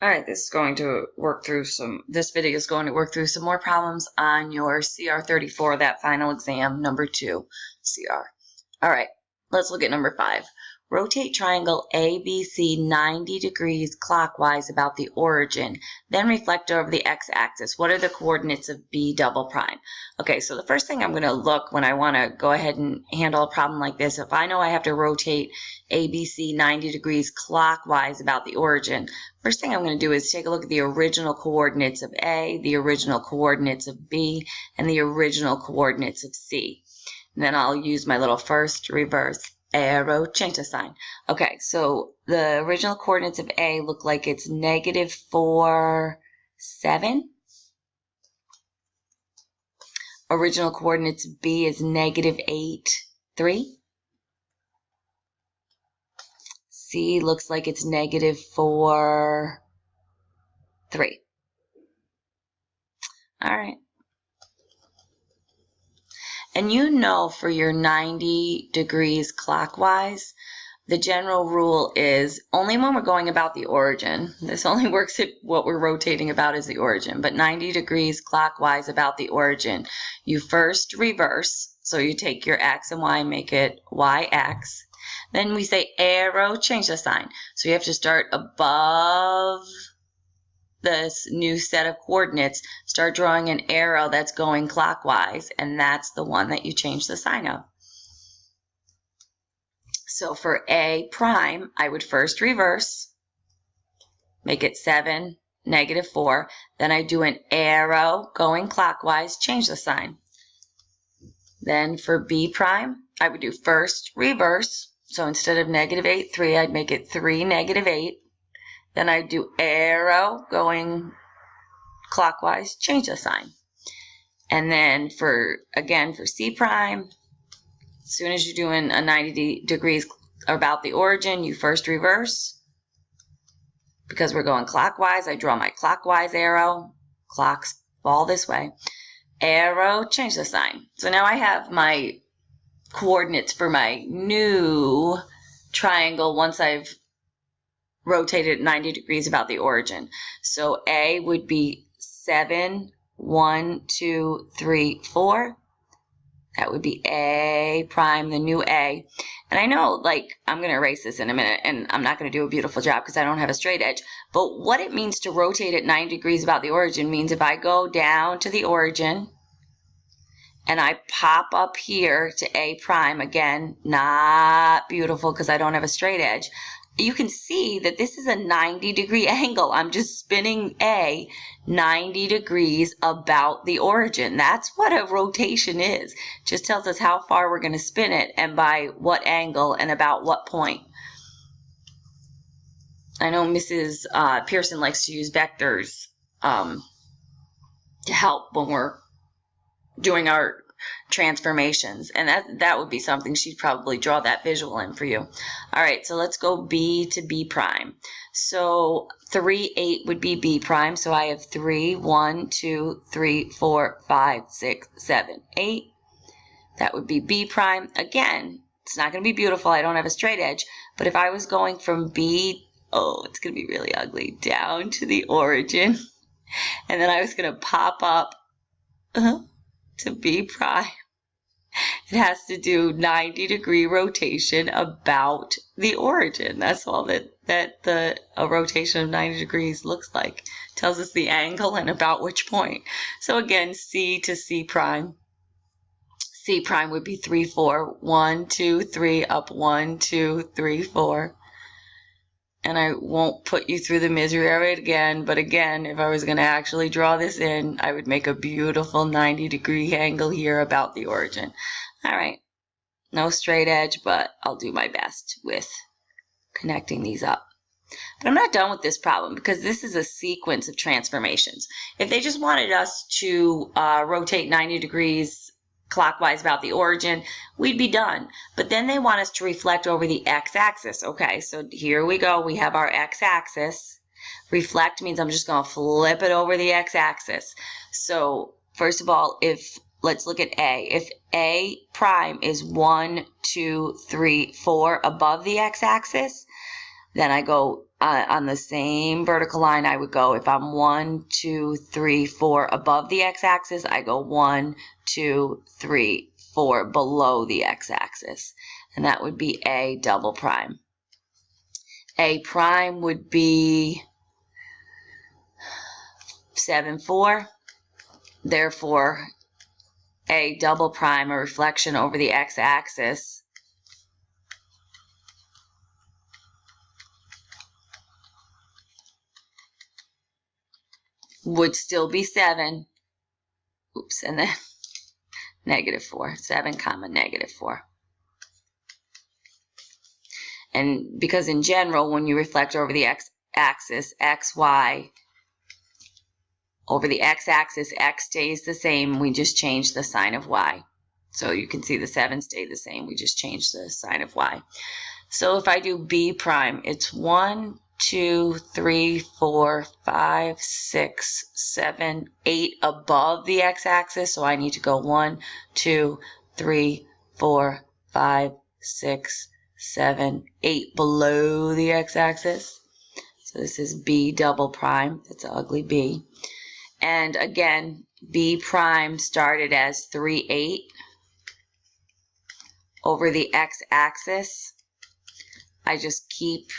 All right, this video is going to work through some more problems on your CR34, that final exam, number 2 CR. All right, let's look at number 5. Rotate triangle ABC 90 degrees clockwise about the origin, then reflect over the x-axis. What are the coordinates of B double prime? Okay, so the first thing I'm going to look when I want to go ahead and handle a problem like this, if I know I have to rotate ABC 90 degrees clockwise about the origin, first thing I'm going to do is take a look at the original coordinates of A, the original coordinates of B, and the original coordinates of C. And then I'll use my little first reverse arrow, change the sign. Okay, so the original coordinates of A look like it's -4, 7. Original coordinates of B is -8, 3. C looks like it's -4, 3. All right. And you know for your 90 degrees clockwise, the general rule is only when we're going about the origin. This only works if what we're rotating about is the origin. But 90 degrees clockwise about the origin, you first reverse. So you take your x and y and make it yx. Then we say arrow, change the sign. So you have to start above this new set of coordinates, start drawing an arrow that's going clockwise, and that's the one that you change the sign of. So for A prime, I would first reverse, make it 7, -4, then I do an arrow going clockwise, change the sign. Then for B prime, I would do first reverse, so instead of -8, 3, I'd make it 3, -8. Then I do arrow going clockwise, change the sign. And then for C prime, as soon as you're doing a 90 degrees about the origin, you first reverse. Because we're going clockwise, I draw my clockwise arrow. Clocks fall this way. Arrow, change the sign. So now I have my coordinates for my new triangle once I've rotated 90 degrees about the origin. So A would be 7, 1, 2, 3, 4. That would be A prime, the new A. And I know, like, I'm going to erase this in a minute, and I'm not going to do a beautiful job because I don't have a straight edge. But what it means to rotate at 90 degrees about the origin means if I go down to the origin and I pop up here to A prime, again, not beautiful because I don't have a straight edge, you can see that this is a 90-degree angle. I'm just spinning A 90 degrees about the origin. That's what a rotation is. Just tells us how far we're going to spin it and by what angle and about what point. I know Mrs. Pearson likes to use vectors to help when we're doing our transformations, and that would be something she'd probably draw that visual in for you. All right, so let's go B to B prime. So 3, 8 would be B prime. So I have 3, 1, 2, 3, 4, 5, 6, 7, 8. That would be B prime. Again, it's not going to be beautiful. I don't have a straight edge. But if I was going from B, it's going to be really ugly, down to the origin, and then I was going to pop up to B prime, it has to do 90-degree rotation about the origin. That's all that a rotation of 90 degrees looks like. Tells us the angle and about which point. So again, C to C prime. C prime would be 3, 4, 1, 2, 3, up 1, 2, 3, 4. And I won't put you through the misery of it again, but again, if I was going to actually draw this in, I would make a beautiful 90-degree angle here about the origin. All right, no straight edge, but I'll do my best with connecting these up. But I'm not done with this problem because this is a sequence of transformations. If they just wanted us to rotate 90 degrees clockwise about the origin, we'd be done. But then they want us to reflect over the x-axis. Okay, so here we go. We have our x-axis. Reflect means I'm just going to flip it over the x-axis. So first of all, let's look at A. If A prime is 1, 2, 3, 4 above the x-axis, Then I go on the same vertical line I would go if I'm 1, 2, 3, 4 above the x-axis. I go 1, 2, 3, 4 below the x-axis. And that would be A double prime. A prime would be 7, 4. Therefore, A double prime, a reflection over the x-axis, would still be 7. Oops, and then negative 4. 7 comma negative 4. And because in general, when you reflect over the x-axis, x, y, over the x-axis, x stays the same. We just change the sign of y. So you can see the 7 stayed the same. We just changed the sign of y. So if I do B prime, it's 1, 2, 3, 4, 5, 6, 7, 8 above the x-axis. So I need to go 1, 2, 3, 4, 5, 6, 7, 8 below the x-axis. So this is B double prime. That's an ugly B. And again, B prime started as 3, 8 over the x-axis. I just keep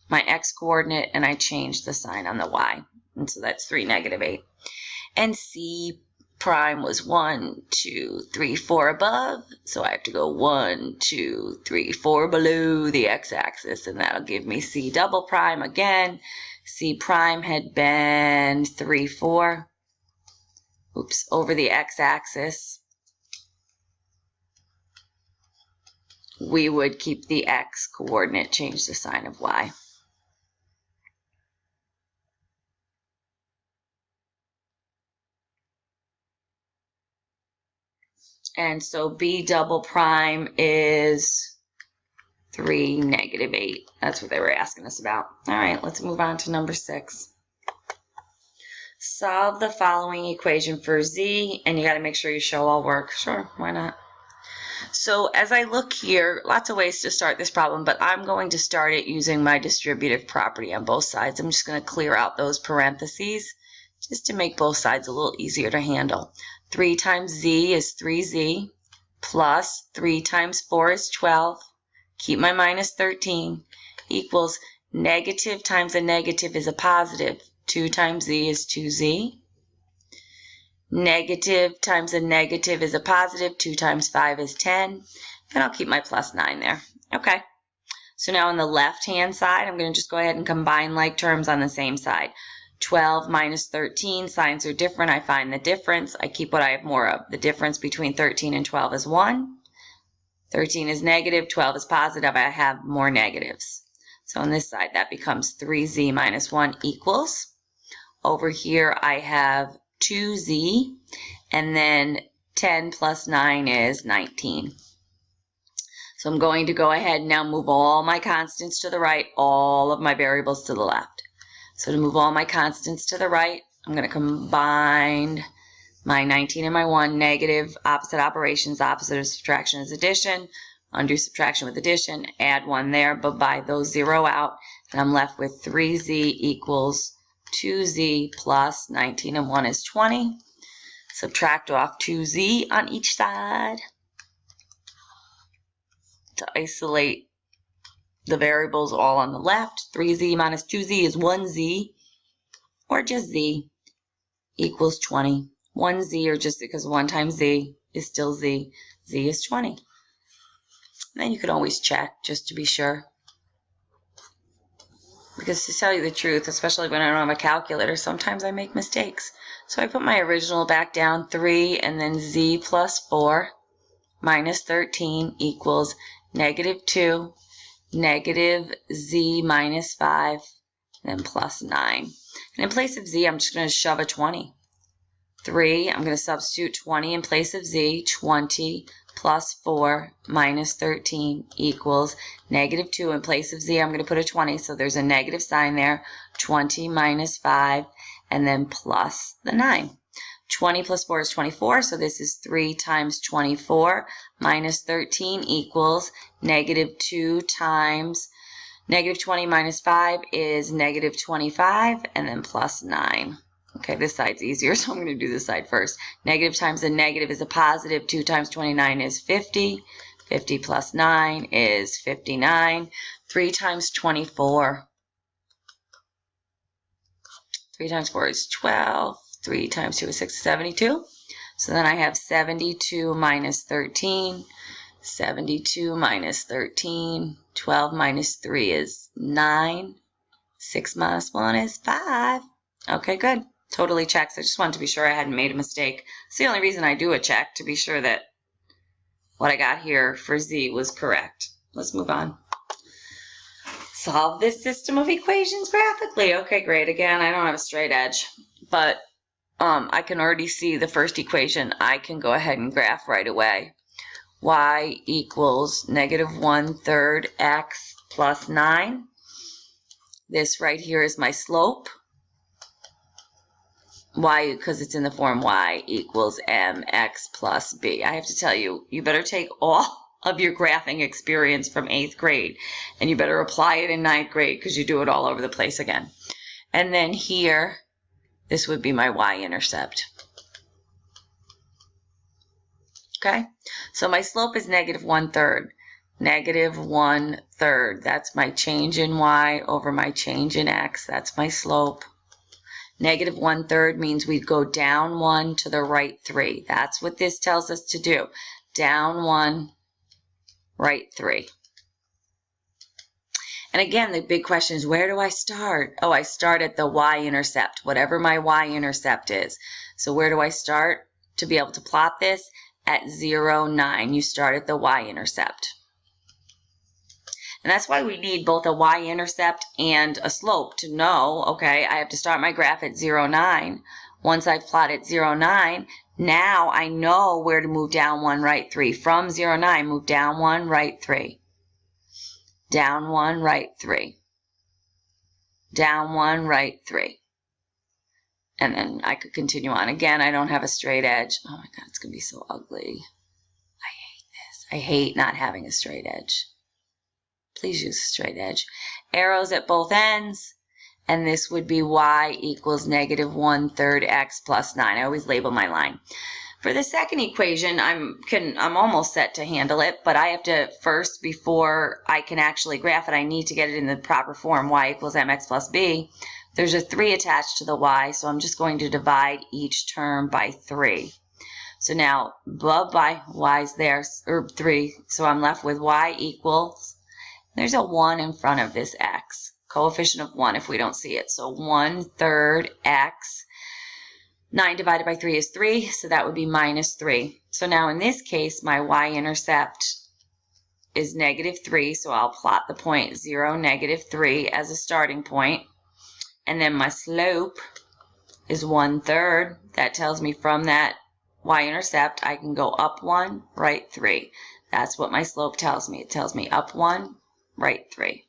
my x coordinate and I change the sign on the y. And so that's 3, negative 8. And C prime was 1, 2, 3, 4 above. So I have to go 1, 2, 3, 4 below the x-axis. And that'll give me C double prime again. C prime had been 3, 4. Oops, over the x-axis. We would keep the x coordinate, change the sign of y. And so B double prime is 3, negative 8. That's what they were asking us about. All right, let's move on to number 6. Solve the following equation for Z, and you got to make sure you show all work. Sure, why not? So as I look here, lots of ways to start this problem, but I'm going to start it using my distributive property on both sides. I'm just going to clear out those parentheses just to make both sides a little easier to handle. 3 times Z is 3Z, plus 3 times 4 is 12, keep my minus 13, equals negative times a negative is a positive. 2 times Z is 2Z. Negative times a negative is a positive. 2 times 5 is 10. And I'll keep my plus 9 there. Okay. So now on the left-hand side, I'm going to just go ahead and combine like terms on the same side. 12 minus 13, signs are different. I find the difference. I keep what I have more of. The difference between 13 and 12 is 1. 13 is negative. 12 is positive. I have more negatives. So on this side, that becomes 3Z minus 1 equals. Over here, I have 2Z, and then 10 plus 9 is 19. So I'm going to go ahead and now move all my constants to the right, all of my variables to the left. So to move all my constants to the right, I'm going to combine my 19 and my 1, negative, opposite operations, opposite of subtraction is addition, undo subtraction with addition, add 1 there, but by those 0 out, and I'm left with 3Z equals 2Z plus 19 and 1 is 20. Subtract off 2Z on each side to isolate the variables all on the left. 3Z minus 2Z is 1Z, or just Z, equals 20. 1Z, or just because 1 times Z is still Z, Z is 20. And then you can always check just to be sure. Because to tell you the truth, especially when I don't have a calculator, sometimes I make mistakes. So I put my original back down, 3, and then Z plus 4 minus 13 equals negative 2, negative Z minus 5, and then plus 9. And in place of Z, I'm just going to shove a 20. 3, I'm going to substitute 20 in place of Z, 20 plus 4 minus 13 equals negative 2. In place of Z, I'm going to put a 20, so there's a negative sign there. 20 minus 5, and then plus the 9. 20 plus 4 is 24, so this is 3 times 24 minus 13 equals negative 2 times Negative 20 minus 5 is negative 25, and then plus 9. Okay, this side's easier, so I'm going to do this side first. Negative times a negative is a positive. 2 times 29 is 50. 50 plus 9 is 59. 3 times 24. 3 times 4 is 12. 3 times 2 is 6, 72. So then I have 72 minus 13. 72 minus 13. 12 minus 3 is 9. 6 minus 1 is 5. Okay, good. Totally checks. I just wanted to be sure I hadn't made a mistake. It's the only reason I do a check, to be sure that what I got here for Z was correct. Let's move on. Solve this system of equations graphically. Okay, great. Again, I don't have a straight edge, but I can already see the first equation. I can go ahead and graph right away. Y equals negative 1/3 x plus 9. This right here is my slope. Y, because it's in the form y equals mx plus b. I have to tell you, you better take all of your graphing experience from 8th grade and you better apply it in 9th grade because you do it all over the place again. And then here, this would be my y-intercept. Okay, so my slope is negative 1/3. Negative 1/3. That's my change in y over my change in x. That's my slope. Negative 1/3 means we go down 1 to the right 3. That's what this tells us to do. Down 1, right 3. And again, the big question is, where do I start? Oh, I start at the y-intercept, whatever my y-intercept is. So where do I start to be able to plot this? At 0, 9. You start at the y-intercept. And that's why we need both a y-intercept and a slope to know, okay, I have to start my graph at 0, 9. Once I've plotted 0, 9, now I know where to move down 1, right 3. From 0, 9, move down 1, right 3. Down 1, right 3. Down 1, right 3. And then I could continue on. Again, I don't have a straight edge. Oh my God, it's going to be so ugly. I hate this. I hate not having a straight edge. Please use a straight edge. Arrows at both ends, and this would be y equals negative 1/3 x plus 9. I always label my line. For the second equation, I'm almost set to handle it, but I have to first, before I can actually graph it, I need to get it in the proper form, y equals mx plus b. There's a 3 attached to the y, so I'm just going to divide each term by 3. So now, by y's there, or 3, so I'm left with y equals, there's a 1 in front of this x, coefficient of 1 if we don't see it. So 1/3 x, 9 divided by 3 is 3, so that would be minus 3. So now in this case, my y-intercept is negative 3, so I'll plot the point 0, negative 3 as a starting point. And then my slope is 1/3. That tells me from that y-intercept, I can go up 1, right 3. That's what my slope tells me. It tells me up 1, right 3.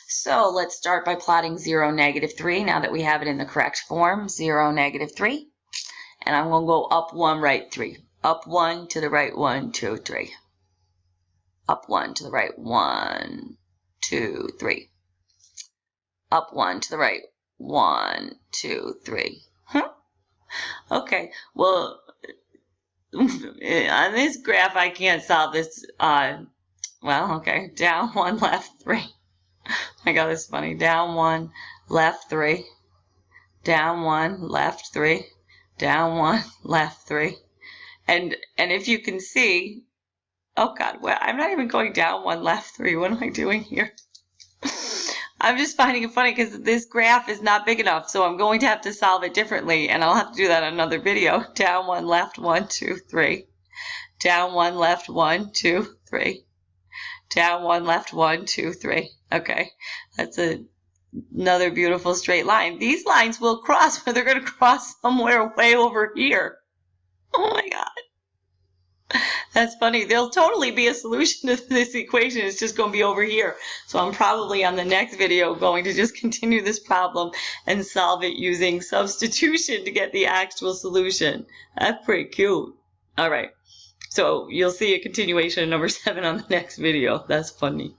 So let's start by plotting 0, negative 3, now that we have it in the correct form. 0, negative 3. And I'm going to go up 1, right 3. Up 1 to the right 1, 2, 3. Up 1 to the right 1, 2, 3. Up 1 to the right 1, 2, 3. Okay, well, on this graph, I can't solve this. Well, okay, down 1, left 3. I got this funny. Down 1, left 3. Down 1, left 3. Down 1, left 3. And if you can see, oh God, well, I'm not even going down 1, left 3. What am I doing here? I'm just finding it funny because this graph is not big enough, so I'm going to have to solve it differently, and I'll have to do that in another video. Down 1, left 1, 2, 3. Down 1, left 1, 2, 3. Down 1, left 1, 2, 3. Okay, that's another beautiful straight line. These lines will cross, but they're going to cross somewhere way over here. Oh my God. That's funny. There'll totally be a solution to this equation. It's just going to be over here. So I'm probably on the next video going to just continue this problem and solve it using substitution to get the actual solution. That's pretty cute. All right. So you'll see a continuation of number 7 on the next video. That's funny.